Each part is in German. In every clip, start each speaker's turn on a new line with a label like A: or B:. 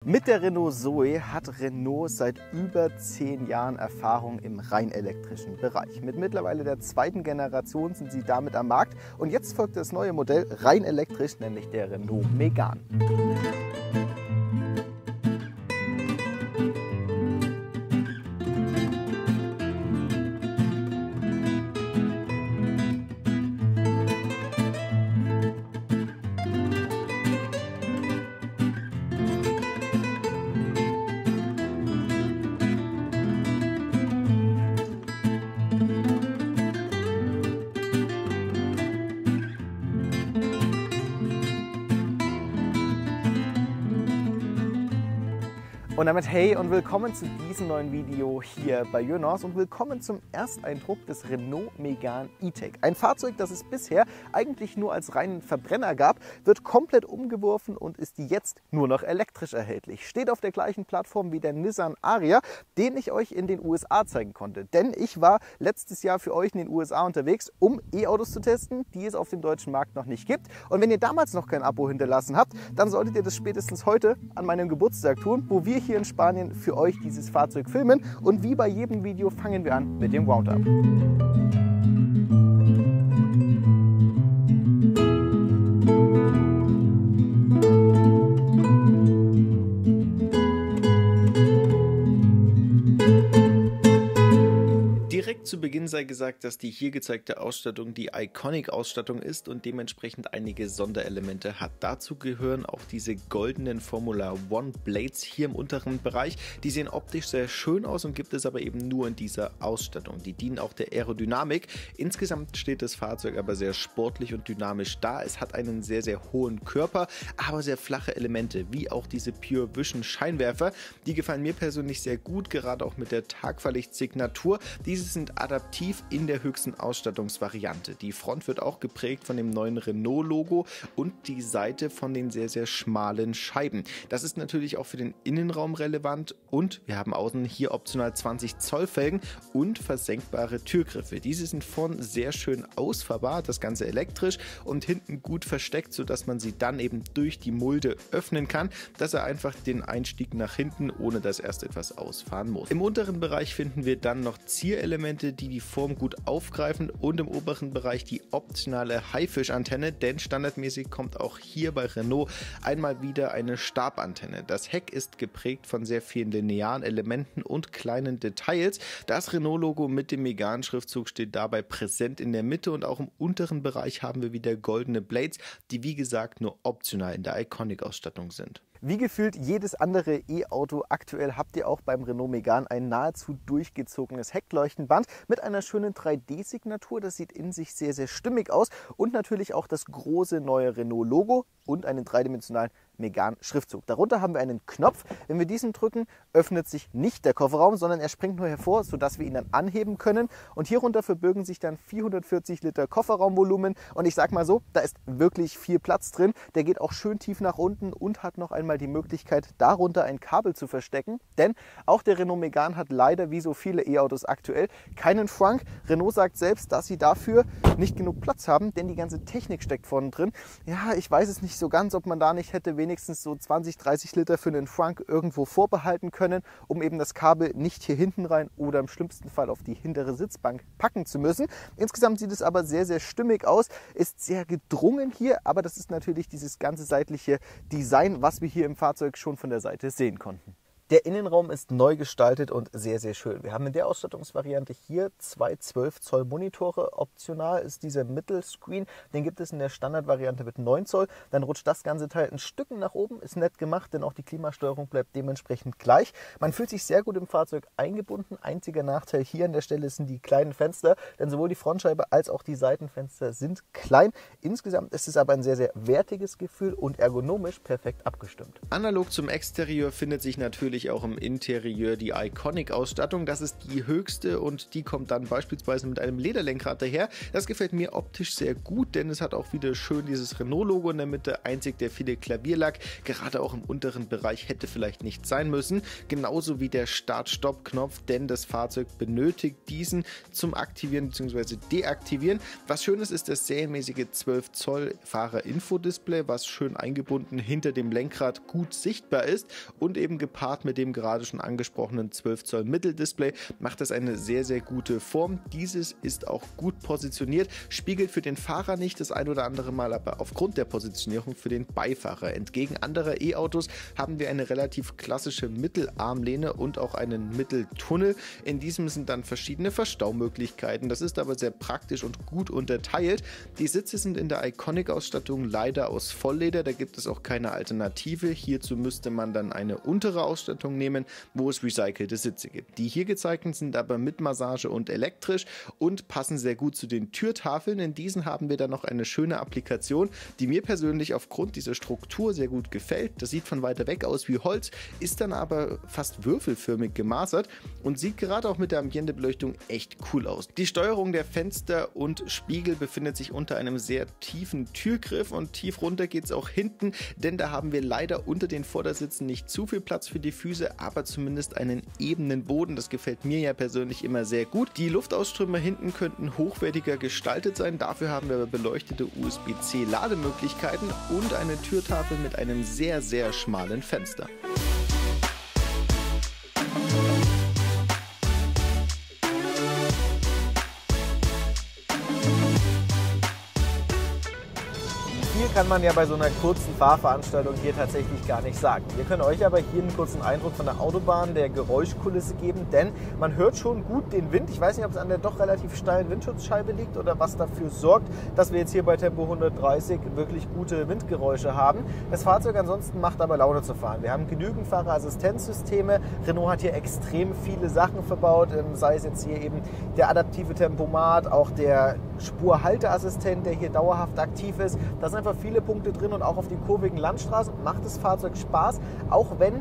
A: Mit der Renault Zoe hat Renault seit über 10 Jahren Erfahrung im rein elektrischen Bereich. Mit mittlerweile der zweiten Generation sind sie damit am Markt und jetzt folgt das neue Modell rein elektrisch, nämlich der Renault Megane. Und damit hey und willkommen zu diesem neuen Video hier bei Jönos und willkommen zum Ersteindruck des Renault Megane E-Tech. Ein Fahrzeug, das es bisher eigentlich nur als reinen Verbrenner gab, wird komplett umgeworfen und ist jetzt nur noch elektrisch erhältlich. Steht auf der gleichen Plattform wie der Nissan Ariya, den ich euch in den USA zeigen konnte. Denn ich war letztes Jahr für euch in den USA unterwegs, um E-Autos zu testen, die es auf dem deutschen Markt noch nicht gibt. Und wenn ihr damals noch kein Abo hinterlassen habt, dann solltet ihr das spätestens heute an meinem Geburtstag tun, wo wir hier in Spanien für euch dieses Fahrzeug filmen. Und wie bei jedem Video fangen wir an mit dem Roundup. Direkt zu Beginn sei gesagt, dass die hier gezeigte Ausstattung die Iconic-Ausstattung ist und dementsprechend einige Sonderelemente hat. Dazu gehören auch diese goldenen Formula One Blades hier im unteren Bereich. Die sehen optisch sehr schön aus und gibt es aber eben nur in dieser Ausstattung. Die dienen auch der Aerodynamik. Insgesamt steht das Fahrzeug aber sehr sportlich und dynamisch da. Es hat einen sehr, sehr hohen Körper, aber sehr flache Elemente, wie auch diese Pure Vision Scheinwerfer. Die gefallen mir persönlich sehr gut, gerade auch mit der Tagfahrlichtsignatur. Diese sind adaptiv in der höchsten Ausstattungsvariante. Die Front wird auch geprägt von dem neuen Renault-Logo und die Seite von den sehr, sehr schmalen Scheiben. Das ist natürlich auch für den Innenraum relevant und wir haben außen hier optional 20 Zoll Felgen und versenkbare Türgriffe. Diese sind vorn sehr schön ausfahrbar, das Ganze elektrisch und hinten gut versteckt, sodass man sie dann eben durch die Mulde öffnen kann, dass er einfach den Einstieg nach hinten, ohne dass erst etwas ausfahren muss. Im unteren Bereich finden wir dann noch Zierelemente, die die Form gut aufgreifen und im oberen Bereich die optionale Haifischantenne, denn standardmäßig kommt auch hier bei Renault einmal wieder eine Stabantenne. Das Heck ist geprägt von sehr vielen linearen Elementen und kleinen Details. Das Renault-Logo mit dem Megane-Schriftzug steht dabei präsent in der Mitte und auch im unteren Bereich haben wir wieder goldene Blades, die wie gesagt nur optional in der Iconic-Ausstattung sind. Wie gefühlt jedes andere E-Auto aktuell habt ihr auch beim Renault Megane ein nahezu durchgezogenes Heckleuchtenband mit einer schönen 3D-Signatur. Das sieht in sich sehr, sehr stimmig aus und natürlich auch das große neue Renault-Logo und einen dreidimensionalen Megane-Schriftzug. Darunter haben wir einen Knopf. Wenn wir diesen drücken, öffnet sich nicht der Kofferraum, sondern er springt nur hervor, sodass wir ihn dann anheben können. Und hierunter verbirgen sich dann 440 Liter Kofferraumvolumen. Und ich sag mal so, da ist wirklich viel Platz drin. Der geht auch schön tief nach unten und hat noch einmal die Möglichkeit, darunter ein Kabel zu verstecken. Denn auch der Renault Megane hat leider, wie so viele E-Autos aktuell, keinen Frunk. Renault sagt selbst, dass sie dafür nicht genug Platz haben, denn die ganze Technik steckt vorne drin. Ja, ich weiß es nicht so ganz, ob man da nicht hätte wenigstens so 20, 30 Liter für einen Frunk irgendwo vorbehalten können, um eben das Kabel nicht hier hinten rein oder im schlimmsten Fall auf die hintere Sitzbank packen zu müssen. Insgesamt sieht es aber sehr, sehr stimmig aus, ist sehr gedrungen hier, aber das ist natürlich dieses ganze seitliche Design, was wir hier im Fahrzeug schon von der Seite sehen konnten. Der Innenraum ist neu gestaltet und sehr, sehr schön. Wir haben in der Ausstattungsvariante hier zwei 12 Zoll Monitore. Optional ist dieser Mittelscreen. Den gibt es in der Standardvariante mit 9 Zoll. Dann rutscht das ganze Teil ein Stück nach oben. Ist nett gemacht, denn auch die Klimasteuerung bleibt dementsprechend gleich. Man fühlt sich sehr gut im Fahrzeug eingebunden. Einziger Nachteil hier an der Stelle sind die kleinen Fenster, denn sowohl die Frontscheibe als auch die Seitenfenster sind klein. Insgesamt ist es aber ein sehr, sehr wertiges Gefühl und ergonomisch perfekt abgestimmt. Analog zum Exterieur findet sich natürlich natürlich auch im Interieur die Iconic-Ausstattung. Das ist die höchste und die kommt dann beispielsweise mit einem Lederlenkrad daher. Das gefällt mir optisch sehr gut, denn es hat auch wieder schön dieses Renault-Logo in der Mitte. Einzig der viele Klavierlack, gerade auch im unteren Bereich, hätte vielleicht nicht sein müssen. Genauso wie der Start-Stopp-Knopf, denn das Fahrzeug benötigt diesen zum Aktivieren bzw. Deaktivieren. Was schön ist das serienmäßige 12 Zoll Fahrer-Info-Display, was schön eingebunden hinter dem Lenkrad gut sichtbar ist und eben gepaart mit dem gerade schon angesprochenen 12 Zoll Mitteldisplay macht das eine sehr, sehr gute Form. Dieses ist auch gut positioniert, spiegelt für den Fahrer nicht das ein oder andere Mal, aber aufgrund der Positionierung für den Beifahrer. Entgegen anderer E-Autos haben wir eine relativ klassische Mittelarmlehne und auch einen Mitteltunnel. In diesem sind dann verschiedene Verstaumöglichkeiten. Das ist aber sehr praktisch und gut unterteilt. Die Sitze sind in der Iconic-Ausstattung leider aus Vollleder, da gibt es auch keine Alternative. Hierzu müsste man dann eine untere Ausstattung nehmen, wo es recycelte Sitze gibt. Die hier gezeigten sind aber mit Massage und elektrisch und passen sehr gut zu den Türtafeln. In diesen haben wir dann noch eine schöne Applikation, die mir persönlich aufgrund dieser Struktur sehr gut gefällt. Das sieht von weiter weg aus wie Holz, ist dann aber fast würfelförmig gemastert und sieht gerade auch mit der Ambientebeleuchtung echt cool aus. Die Steuerung der Fenster und Spiegel befindet sich unter einem sehr tiefen Türgriff und tief runter geht es auch hinten, denn da haben wir leider unter den Vordersitzen nicht zu viel Platz für die Füße, aber zumindest einen ebenen Boden. Das gefällt mir ja persönlich immer sehr gut. Die Luftausströmer hinten könnten hochwertiger gestaltet sein, dafür haben wir aber beleuchtete USB-C Lademöglichkeiten und eine Türtafel mit einem sehr, sehr schmalen Fenster.
B: Viel kann man ja bei so einer kurzen Fahrveranstaltung hier tatsächlich gar nicht sagen. Wir können euch aber hier einen kurzen Eindruck von der Autobahn, der Geräuschkulisse geben, denn man hört schon gut den Wind. Ich weiß nicht, ob es an der doch relativ steilen Windschutzscheibe liegt oder was dafür sorgt, dass wir jetzt hier bei Tempo 130 wirklich gute Windgeräusche haben. Das Fahrzeug ansonsten macht aber Laune zu fahren. Wir haben genügend Fahrerassistenzsysteme. Renault hat hier extrem viele Sachen verbaut, sei es jetzt hier eben der adaptive Tempomat, auch der Spurhalteassistent, der hier dauerhaft aktiv ist. Da sind einfach viele Punkte drin und auch auf den kurvigen Landstraßen macht das Fahrzeug Spaß, auch wenn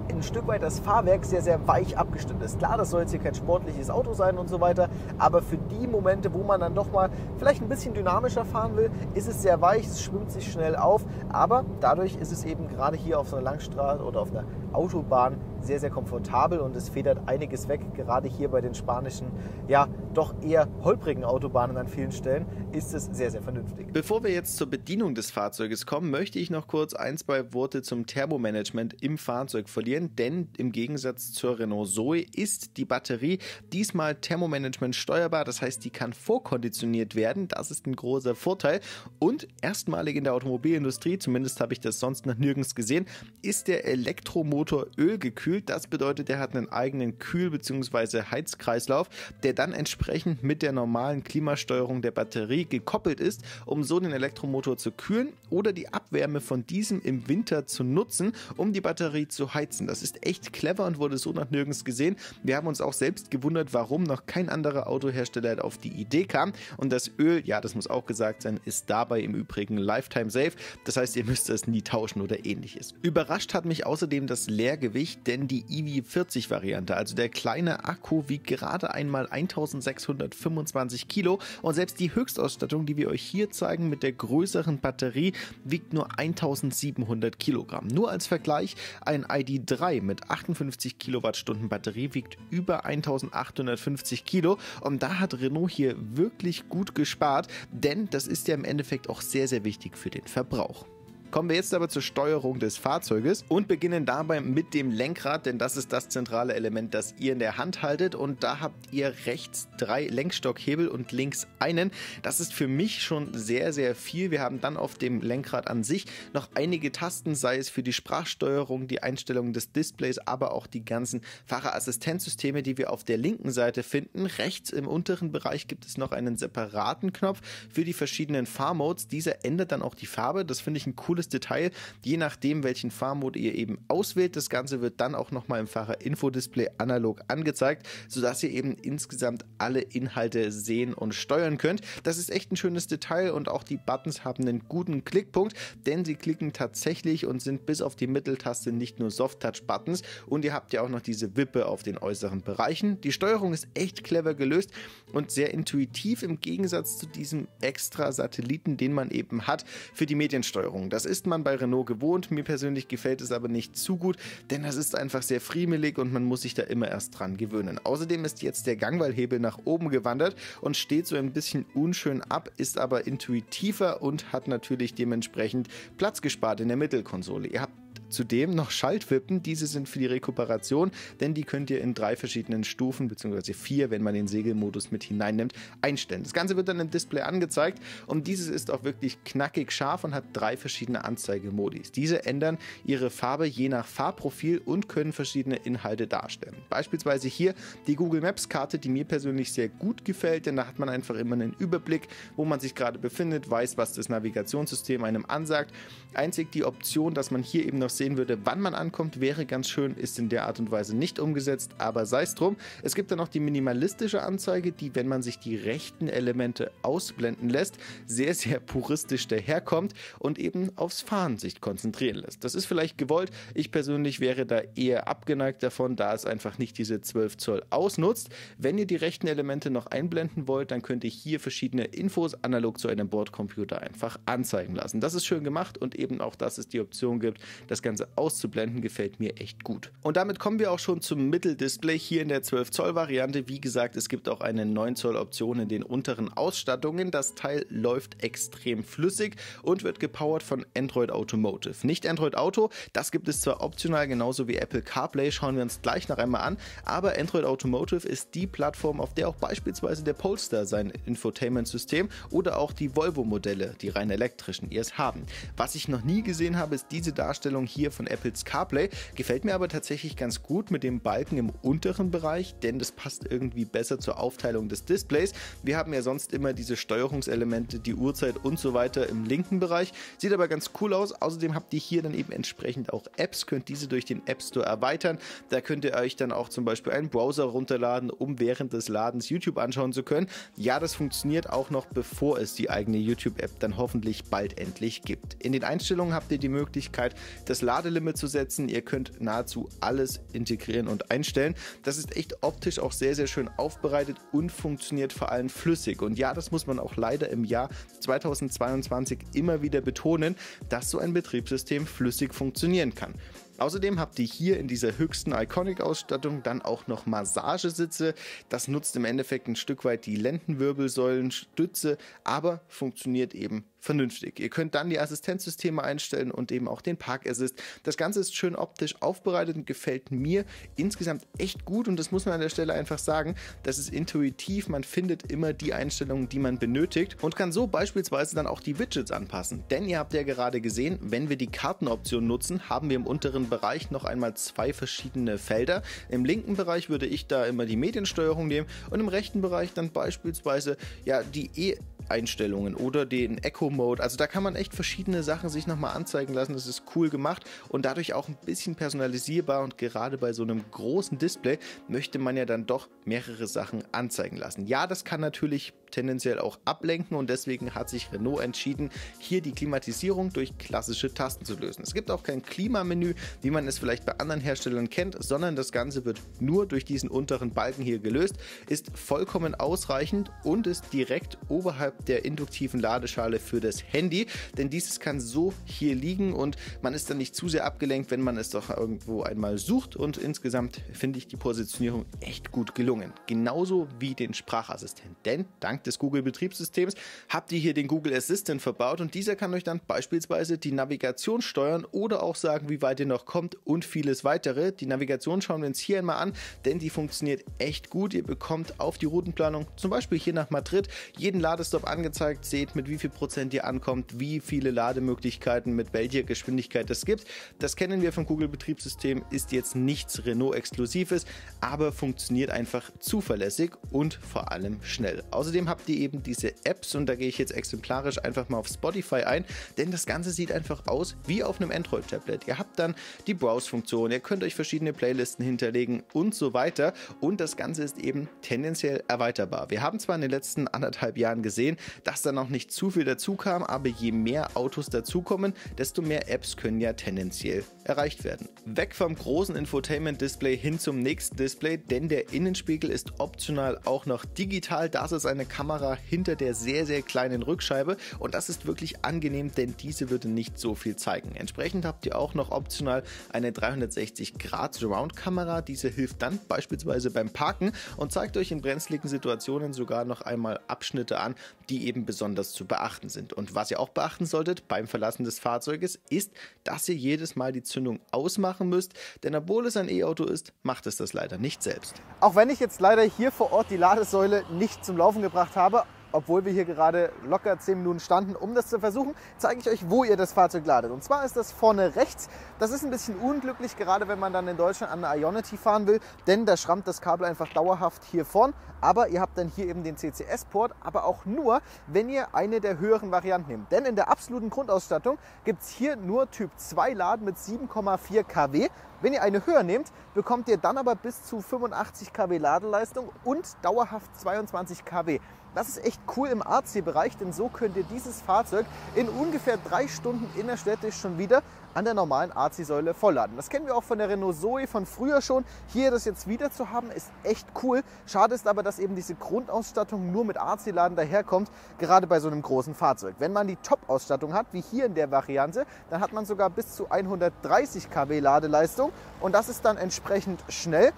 B: ein Stück weit das Fahrwerk sehr, sehr weich abgestimmt ist. Klar, das soll jetzt hier kein sportliches Auto sein und so weiter, aber für die Momente, wo man dann doch mal vielleicht ein bisschen dynamischer fahren will, ist es sehr weich, es schwimmt sich schnell auf, aber dadurch ist es eben gerade hier auf so einer Langstraße oder auf einer Autobahn sehr, sehr komfortabel und es federt einiges weg. Gerade hier bei den spanischen, ja, doch eher holprigen Autobahnen an vielen Stellen ist es sehr, sehr vernünftig.
A: Bevor wir jetzt zur Bedienung des Fahrzeuges kommen, möchte ich noch kurz ein, zwei Worte zum Thermomanagement im Fahrzeug verlieren, denn im Gegensatz zur Renault Zoe ist die Batterie diesmal Thermomanagement steuerbar, das heißt, die kann vorkonditioniert werden, das ist ein großer Vorteil und erstmalig in der Automobilindustrie, zumindest habe ich das sonst noch nirgends gesehen, ist der Elektromotor ölgekühlt. Das bedeutet, er hat einen eigenen Kühl- bzw. Heizkreislauf, der dann entsprechend mit der normalen Klimasteuerung der Batterie gekoppelt ist, um so den Elektromotor zu kühlen oder die Abwärme von diesem im Winter zu nutzen, um die Batterie zu heizen. Das ist echt clever und wurde so noch nirgends gesehen. Wir haben uns auch selbst gewundert, warum noch kein anderer Autohersteller auf die Idee kam. Und das Öl, ja, das muss auch gesagt sein, ist dabei im Übrigen Lifetime Safe. Das heißt, ihr müsst es nie tauschen oder ähnliches. Überrascht hat mich außerdem das Leergewicht, denn die EV40-Variante, also der kleine Akku, wiegt gerade einmal 1625 Kilo und selbst die Höchstausstattung, die wir euch hier zeigen mit der größeren Batterie, wiegt nur 1700 Kilogramm. Nur als Vergleich, ein ID.3 mit 58 Kilowattstunden Batterie wiegt über 1850 Kilo und da hat Renault hier wirklich gut gespart, denn das ist ja im Endeffekt auch sehr, sehr wichtig für den Verbrauch. Kommen wir jetzt aber zur Steuerung des Fahrzeuges und beginnen dabei mit dem Lenkrad, denn das ist das zentrale Element, das ihr in der Hand haltet und da habt ihr rechts 3 Lenkstockhebel und links einen. Das ist für mich schon sehr, sehr viel. Wir haben dann auf dem Lenkrad an sich noch einige Tasten, sei es für die Sprachsteuerung, die Einstellung des Displays, aber auch die ganzen Fahrerassistenzsysteme, die wir auf der linken Seite finden. Rechts im unteren Bereich gibt es noch einen separaten Knopf für die verschiedenen Fahrmodes. Dieser ändert dann auch die Farbe. Das finde ich ein cooles cooles Detail, je nachdem welchen Fahrmodus ihr eben auswählt. Das Ganze wird dann auch nochmal im Fahrerinfodisplay analog angezeigt, sodass ihr eben insgesamt alle Inhalte sehen und steuern könnt. Das ist echt ein schönes Detail und auch die Buttons haben einen guten Klickpunkt, denn sie klicken tatsächlich und sind bis auf die Mitteltaste nicht nur Soft-Touch-Buttons und ihr habt ja auch noch diese Wippe auf den äußeren Bereichen. Die Steuerung ist echt clever gelöst und sehr intuitiv im Gegensatz zu diesem extra Satelliten, den man eben hat für die Mediensteuerung. Das ist man bei Renault gewohnt, mir persönlich gefällt es aber nicht zu gut, denn das ist einfach sehr friemelig und man muss sich da immer erst dran gewöhnen. Außerdem ist jetzt der Gangweilhebel nach oben gewandert und steht so ein bisschen unschön ab, ist aber intuitiver und hat natürlich dementsprechend Platz gespart in der Mittelkonsole. Ihr habt zudem noch Schaltwippen, diese sind für die Rekuperation, denn die könnt ihr in 3 verschiedenen Stufen, beziehungsweise 4, wenn man den Segelmodus mit hineinnimmt, einstellen. Das Ganze wird dann im Display angezeigt und dieses ist auch wirklich knackig scharf und hat 3 verschiedene Anzeigemodis. Diese ändern ihre Farbe je nach Farbprofil und können verschiedene Inhalte darstellen. Beispielsweise hier die Google Maps Karte, die mir persönlich sehr gut gefällt, denn da hat man einfach immer einen Überblick, wo man sich gerade befindet, weiß, was das Navigationssystem einem ansagt. Einzig die Option, dass man hier eben noch sehen würde, wann man ankommt, wäre ganz schön, ist in der Art und Weise nicht umgesetzt, aber sei es drum. Es gibt dann noch die minimalistische Anzeige, die, wenn man sich die rechten Elemente ausblenden lässt, sehr, sehr puristisch daherkommt und eben aufs Fahren sich konzentrieren lässt. Das ist vielleicht gewollt, ich persönlich wäre da eher abgeneigt davon, da es einfach nicht diese 12 Zoll ausnutzt. Wenn ihr die rechten Elemente noch einblenden wollt, dann könnt ihr hier verschiedene Infos analog zu einem Bordcomputer einfach anzeigen lassen. Das ist schön gemacht und eben auch, dass es die Option gibt, das Ganze auszublenden, gefällt mir echt gut. Und damit kommen wir auch schon zum Mitteldisplay hier in der 12 Zoll Variante. Wie gesagt, es gibt auch eine 9 Zoll Option in den unteren Ausstattungen. Das Teil läuft extrem flüssig und wird gepowert von Android Automotive. Nicht Android Auto, das gibt es zwar optional, genauso wie Apple CarPlay, schauen wir uns gleich noch einmal an, aber Android Automotive ist die Plattform, auf der auch beispielsweise der Polestar sein Infotainment-System oder auch die Volvo-Modelle, die rein elektrischen, ES haben. Was ich noch nie gesehen habe, ist diese Darstellung hier von Apples CarPlay, gefällt mir aber tatsächlich ganz gut mit dem Balken im unteren Bereich, denn das passt irgendwie besser zur Aufteilung des Displays. Wir haben ja sonst immer diese Steuerungselemente, die Uhrzeit und so weiter im linken Bereich, sieht aber ganz cool aus. Außerdem habt ihr hier dann eben entsprechend auch Apps, könnt diese durch den App Store erweitern. Da könnt ihr euch dann auch zum Beispiel einen Browser runterladen, um während des Ladens YouTube anschauen zu können. Ja, das funktioniert auch noch, bevor es die eigene YouTube-App dann hoffentlich bald endlich gibt. In den Einstellungen habt ihr die Möglichkeit, das Ladelimit zu setzen. Ihr könnt nahezu alles integrieren und einstellen. Das ist echt optisch auch sehr, sehr schön aufbereitet und funktioniert vor allem flüssig. Und ja, das muss man auch leider im Jahr 2022 immer wieder betonen, dass so ein Betriebssystem flüssig funktionieren kann. Außerdem habt ihr hier in dieser höchsten Iconic-Ausstattung dann auch noch Massagesitze. Das nutzt im Endeffekt ein Stück weit die Lendenwirbelsäulenstütze, aber funktioniert eben vernünftig. Ihr könnt dann die Assistenzsysteme einstellen und eben auch den Park Assist. Das Ganze ist schön optisch aufbereitet und gefällt mir insgesamt echt gut und das muss man an der Stelle einfach sagen. Das ist intuitiv, man findet immer die Einstellungen, die man benötigt und kann so beispielsweise dann auch die Widgets anpassen. Denn ihr habt ja gerade gesehen, wenn wir die Kartenoption nutzen, haben wir im unteren Bereich noch einmal 2 verschiedene Felder. Im linken Bereich würde ich da immer die Mediensteuerung nehmen und im rechten Bereich dann beispielsweise ja die Einstellungen oder den Echo-Mode. Also da kann man echt verschiedene Sachen sich nochmal anzeigen lassen. Das ist cool gemacht und dadurch auch ein bisschen personalisierbar und gerade bei so einem großen Display möchte man ja dann doch mehrere Sachen anzeigen lassen. Ja, das kann natürlich tendenziell auch ablenken und deswegen hat sich Renault entschieden, hier die Klimatisierung durch klassische Tasten zu lösen. Es gibt auch kein Klimamenü, wie man es vielleicht bei anderen Herstellern kennt, sondern das Ganze wird nur durch diesen unteren Balken hier gelöst, ist vollkommen ausreichend und ist direkt oberhalb der induktiven Ladeschale für das Handy, denn dieses kann so hier liegen und man ist dann nicht zu sehr abgelenkt, wenn man es doch irgendwo einmal sucht und insgesamt finde ich die Positionierung echt gut gelungen. Genauso wie den Sprachassistent, denn dank des Google-Betriebssystems habt ihr hier den Google Assistant verbaut und dieser kann euch dann beispielsweise die Navigation steuern oder auch sagen, wie weit ihr noch kommt und vieles weitere. Die Navigation schauen wir uns hier einmal an, denn die funktioniert echt gut. Ihr bekommt auf die Routenplanung, zum Beispiel hier nach Madrid, jeden Ladestopp angezeigt, seht mit wie viel Prozent ihr ankommt, wie viele Lademöglichkeiten, mit welcher Geschwindigkeit es gibt. Das kennen wir vom Google-Betriebssystem, ist jetzt nichts Renault-Exklusives, aber funktioniert einfach zuverlässig und vor allem schnell. Außerdem habt ihr eben diese Apps und da gehe ich jetzt exemplarisch einfach mal auf Spotify ein, denn das Ganze sieht einfach aus wie auf einem Android-Tablet. Ihr habt dann die Browse-Funktion, ihr könnt euch verschiedene Playlisten hinterlegen und so weiter und das Ganze ist eben tendenziell erweiterbar. Wir haben zwar in den letzten 1,5 Jahren gesehen, dass da noch nicht zu viel dazu kam, aber je mehr Autos dazukommen, desto mehr Apps können ja tendenziell erreicht werden. Weg vom großen Infotainment-Display hin zum nächsten Display, denn der Innenspiegel ist optional auch noch digital. Das ist eine Kamera hinter der sehr, sehr kleinen Rückscheibe und das ist wirklich angenehm, denn diese würde nicht so viel zeigen. Entsprechend habt ihr auch noch optional eine 360° Surround-Kamera. Diese hilft dann beispielsweise beim Parken und zeigt euch in brenzligen Situationen sogar noch einmal Abschnitte an, die eben besonders zu beachten sind. Und was ihr auch beachten solltet beim Verlassen des Fahrzeuges ist, dass ihr jedes Mal die Zündung ausmachen müsst, denn obwohl es ein E-Auto ist, macht es das leider nicht selbst.
B: Auch wenn ich jetzt leider hier vor Ort die Ladesäule nicht zum Laufen gebracht habe, obwohl wir hier gerade locker 10 Minuten standen, um das zu versuchen, zeige ich euch, wo ihr das Fahrzeug ladet. Und zwar ist das vorne rechts. Das ist ein bisschen unglücklich, gerade wenn man dann in Deutschland an eine Ionity fahren will, denn da schrammt das Kabel einfach dauerhaft hier vorn. Aber ihr habt dann hier eben den CCS-Port, aber auch nur, wenn ihr eine der höheren Varianten nehmt. Denn in der absoluten Grundausstattung gibt es hier nur Typ 2 Laden mit 7,4 kW. Wenn ihr eine höher nehmt, bekommt ihr dann aber bis zu 85 kW Ladeleistung und dauerhaft 22 kW. Das ist echt cool im AC-Bereich, denn so könnt ihr dieses Fahrzeug in ungefähr 3 Stunden innerstädtisch schon wieder an der normalen AC-Säule vollladen. Das kennen wir auch von der Renault Zoe von früher schon. Hier das jetzt wieder zu haben, ist echt cool. Schade ist aber, dass eben diese Grundausstattung nur mit AC-Laden daherkommt, gerade bei so einem großen Fahrzeug. Wenn man die Top-Ausstattung hat, wie hier in der Variante, dann hat man sogar bis zu 130 kW Ladeleistung und das ist dann entsprechend schnell.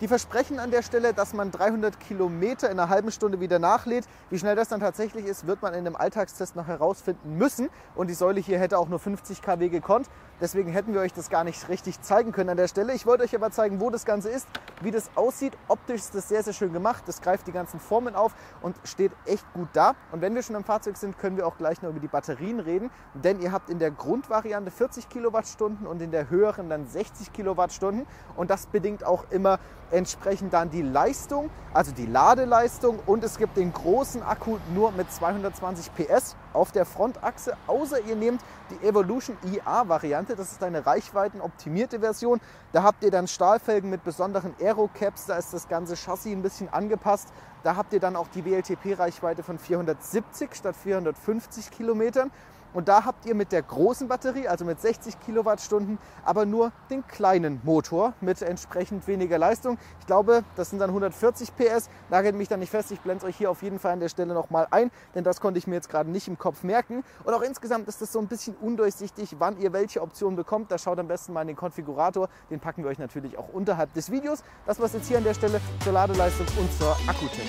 B: Die versprechen an der Stelle, dass man 300 Kilometer in einer halben Stunde wieder nachlädt. Wie schnell das dann tatsächlich ist, wird man in einem Alltagstest noch herausfinden müssen. Und die Säule hier hätte auch nur 50 kW gekonnt. Deswegen hätten wir euch das gar nicht richtig zeigen können an der Stelle. Ich wollte euch aber zeigen, wo das Ganze ist, wie das aussieht. Optisch ist das sehr, sehr schön gemacht. Das greift die ganzen Formen auf und steht echt gut da. Und wenn wir schon am Fahrzeug sind, können wir auch gleich noch über die Batterien reden. Denn ihr habt in der Grundvariante 40 Kilowattstunden und in der höheren dann 60 Kilowattstunden. Und das bedingt auch immer entsprechend dann die Leistung, also die Ladeleistung, und es gibt den großen Akku nur mit 220 PS auf der Frontachse, außer ihr nehmt die Evolution IA-Variante, das ist eine reichweitenoptimierte Version. Da habt ihr dann Stahlfelgen mit besonderen Aero-Caps, da ist das ganze Chassis ein bisschen angepasst. Da habt ihr dann auch die WLTP-Reichweite von 470 statt 450 Kilometern. Und da habt ihr mit der großen Batterie, also mit 60 Kilowattstunden, aber nur den kleinen Motor mit entsprechend weniger Leistung. Ich glaube, das sind dann 140 PS. Nagelt mich dann nicht fest. Ich blende es euch hier auf jeden Fall an der Stelle nochmal ein, denn das konnte ich mir jetzt gerade nicht im Kopf merken. Und auch insgesamt ist das so ein bisschen undurchsichtig, wann ihr welche Option bekommt. Da schaut am besten mal in den Konfigurator. Den packen wir euch natürlich auch unterhalb des Videos. Das war es jetzt hier an der Stelle zur Ladeleistung und zur Akkutechnik.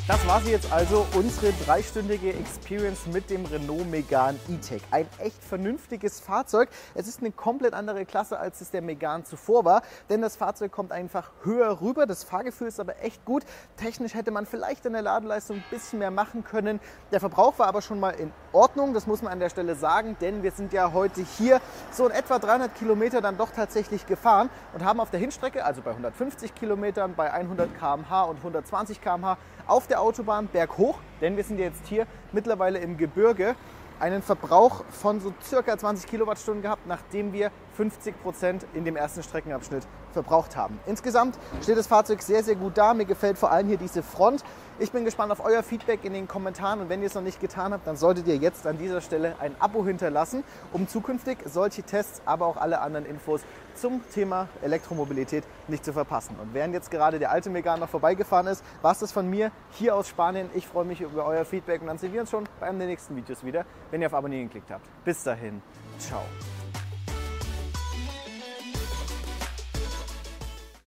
B: Das war sie jetzt also, unsere 3-stündige Experience mit dem Renault Megane E-Tech. Ein echt vernünftiges Fahrzeug. Es ist eine komplett andere Klasse, als es der Megane zuvor war, denn das Fahrzeug kommt einfach höher rüber. Das Fahrgefühl ist aber echt gut. Technisch hätte man vielleicht in der Ladeleistung ein bisschen mehr machen können. Der Verbrauch war aber schon mal in Ordnung, das muss man an der Stelle sagen, denn wir sind ja heute hier so in etwa 300 Kilometer dann doch tatsächlich gefahren und haben auf der Hinstrecke, also bei 150 Kilometern, bei 100 km/h und 120 km/h auf der Autobahn berghoch, denn wir sind jetzt hier mittlerweile im Gebirge, einen Verbrauch von so circa 20 Kilowattstunden gehabt, nachdem wir 50% in dem ersten Streckenabschnitt verbraucht haben. Insgesamt steht das Fahrzeug sehr, sehr gut da. Mir gefällt vor allem hier diese Front. Ich bin gespannt auf euer Feedback in den Kommentaren und wenn ihr es noch nicht getan habt, dann solltet ihr jetzt an dieser Stelle ein Abo hinterlassen, um zukünftig solche Tests, aber auch alle anderen Infos zum Thema Elektromobilität nicht zu verpassen. Und während jetzt gerade der alte Megane noch vorbeigefahren ist, war es das von mir hier aus Spanien. Ich freue mich über euer Feedback und dann sehen wir uns schon bei einem der nächsten Videos wieder, wenn ihr auf Abonnieren geklickt habt. Bis dahin, ciao.